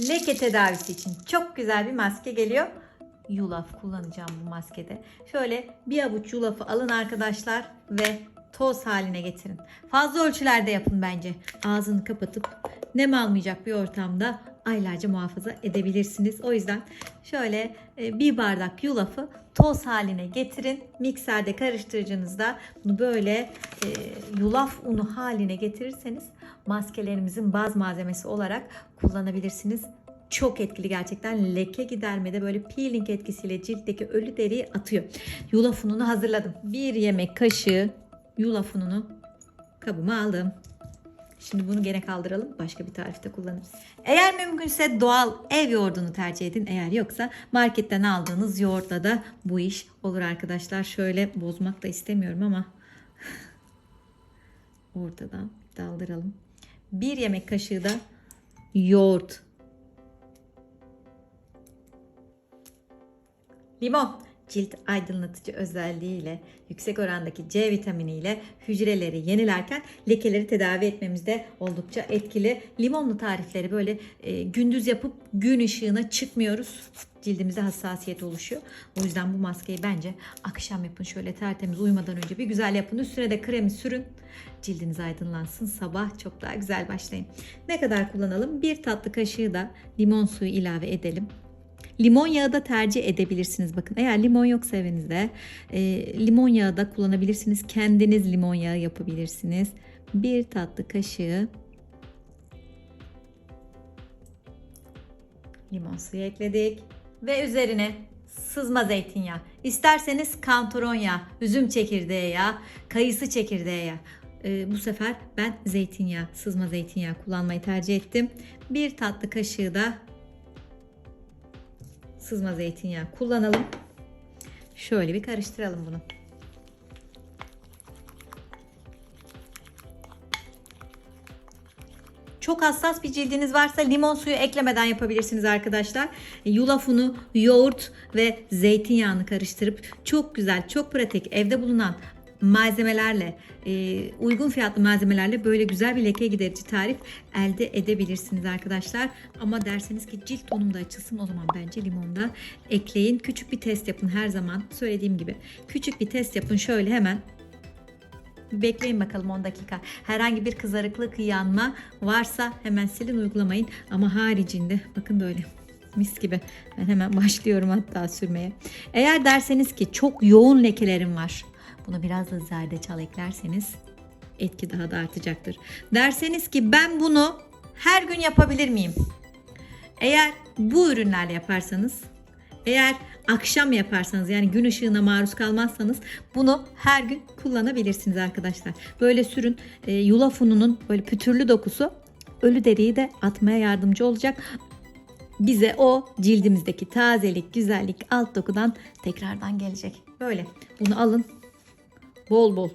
Leke tedavisi için çok güzel bir maske geliyor. Yulaf kullanacağım bu maskede. Şöyle bir avuç yulafı alın arkadaşlar ve toz haline getirin. Fazla ölçülerde yapın bence. Ağzını kapatıp nem almayacak bir ortamda aylarca muhafaza edebilirsiniz. O yüzden şöyle bir bardak yulafı toz haline getirin. Mikserde karıştırıcınızda bunu böyle yulaf unu haline getirirseniz maskelerimizin baz malzemesi olarak kullanabilirsiniz. Çok etkili gerçekten, leke gidermede böyle peeling etkisiyle ciltteki ölü deriyi atıyor. Yulaf ununu hazırladım. 1 yemek kaşığı yulaf ununu kabıma aldım. Şimdi bunu gene kaldıralım. Başka bir tarifte kullanırız. Eğer mümkünse doğal ev yoğurdunu tercih edin. Eğer yoksa marketten aldığınız yoğurtla da bu iş olur arkadaşlar. Şöyle bozmak da istemiyorum ama ortadan daldıralım. 1 yemek kaşığı da yoğurt. Limon, cilt aydınlatıcı özelliğiyle, yüksek orandaki C vitaminiyle hücreleri yenilerken lekeleri tedavi etmemizde oldukça etkili. Limonlu tarifleri böyle gündüz yapıp gün ışığına çıkmıyoruz. Cildimize hassasiyet oluşuyor. O yüzden bu maskeyi bence akşam yapın. Şöyle tertemiz uyumadan önce bir güzel yapın. Üstüne de kremi sürün. Cildiniz aydınlansın. Sabah çok daha güzel başlayın. Ne kadar kullanalım? 1 tatlı kaşığı da limon suyu ilave edelim. Limon yağı da tercih edebilirsiniz. Bakın, eğer limon yoksa evinizde limon yağı da kullanabilirsiniz. Kendiniz limon yağı yapabilirsiniz. 1 tatlı kaşığı limon suyu ekledik. Ve üzerine sızma zeytinyağı. İsterseniz kantaron yağı, üzüm çekirdeği yağı, kayısı çekirdeği yağı. Bu sefer ben zeytinyağı, sızma zeytinyağı kullanmayı tercih ettim. 1 tatlı kaşığı da sızma zeytinyağı kullanalım. Şöyle bir karıştıralım bunu. Çok hassas bir cildiniz varsa limon suyu eklemeden yapabilirsiniz arkadaşlar. Yulaf unu, yoğurt ve zeytinyağını karıştırıp çok güzel, çok pratik, evde bulunan malzemelerle, uygun fiyatlı malzemelerle böyle güzel bir leke giderici tarif elde edebilirsiniz arkadaşlar. Ama derseniz ki cilt tonum da açılsın, o zaman bence limonu da ekleyin. Küçük bir test yapın, her zaman söylediğim gibi. Küçük bir test yapın, şöyle hemen. Bekleyin bakalım 10 dakika. Herhangi bir kızarıklık, yanma varsa hemen silin, uygulamayın. Ama haricinde bakın böyle mis gibi. Ben hemen başlıyorum hatta sürmeye. Eğer derseniz ki çok yoğun lekelerim var, buna biraz da zerdeçal eklerseniz etki daha da artacaktır. Derseniz ki ben bunu her gün yapabilir miyim? Eğer bu ürünlerle yaparsanız, eğer akşam yaparsanız, yani gün ışığına maruz kalmazsanız bunu her gün kullanabilirsiniz arkadaşlar. Böyle sürün. Yulaf ununun böyle pütürlü dokusu ölü deriyi de atmaya yardımcı olacak. Bize o cildimizdeki tazelik, güzellik alt dokudan tekrardan gelecek. Böyle bunu alın. Bol bol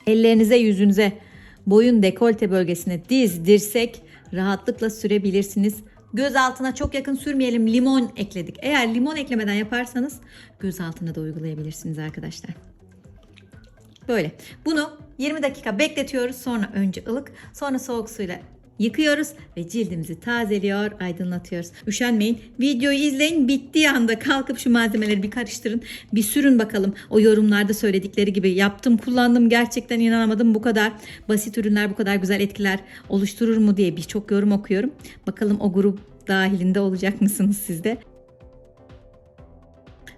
ellerinize, yüzünüze, boyun dekolte bölgesine, diz, dirsek rahatlıkla sürebilirsiniz. Göz altına çok yakın sürmeyelim. Limon ekledik. Eğer limon eklemeden yaparsanız göz altına da uygulayabilirsiniz arkadaşlar. Böyle. Bunu 20 dakika bekletiyoruz. Sonra önce ılık, sonra soğuk suyla yıkıyoruz ve cildimizi tazeliyor, aydınlatıyoruz. Üşenmeyin. Videoyu izleyin. Bittiği anda kalkıp şu malzemeleri bir karıştırın. Bir sürün bakalım. O yorumlarda söyledikleri gibi yaptım, kullandım. Gerçekten inanamadım, bu kadar basit ürünler bu kadar güzel etkiler oluşturur mu diye birçok yorum okuyorum. Bakalım o grup dahilinde olacak mısınız siz de?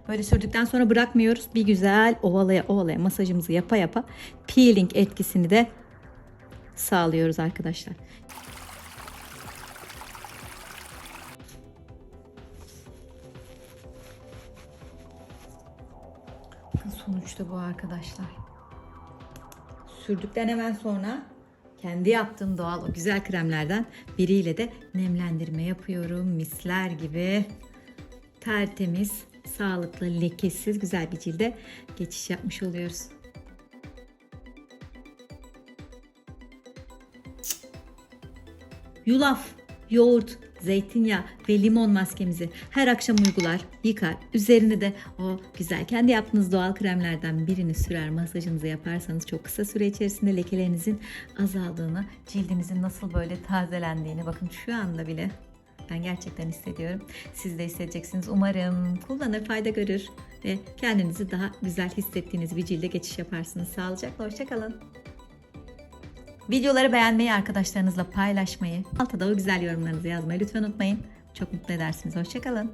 Böyle sürdükten sonra bırakmıyoruz. Bir güzel ovalaya ovalaya masajımızı yapa yapa peeling etkisini de sağlıyoruz arkadaşlar. Sonuçta bu arkadaşlar. Sürdükten hemen sonra kendi yaptığım doğal o güzel kremlerden biriyle de nemlendirme yapıyorum. Misler gibi tertemiz, sağlıklı, lekesiz güzel bir cilde geçiş yapmış oluyoruz. Yulaf, yoğurt, zeytinyağı ve limon maskemizi her akşam uygular, yıkar. Üzerine de o güzel kendi yaptığınız doğal kremlerden birini sürer, masajınızı yaparsanız çok kısa süre içerisinde lekelerinizin azaldığını, cildinizin nasıl böyle tazelendiğini, bakın şu anda bile gerçekten hissediyorum. Siz de hissedeceksiniz. Umarım kullanır, fayda görür ve kendinizi daha güzel hissettiğiniz bir cilde geçiş yaparsınız. Sağlıcakla, hoşça kalın. Videoları beğenmeyi, arkadaşlarınızla paylaşmayı, altta da o güzel yorumlarınızı yazmayı lütfen unutmayın. Çok mutlu edersiniz. Hoşça kalın.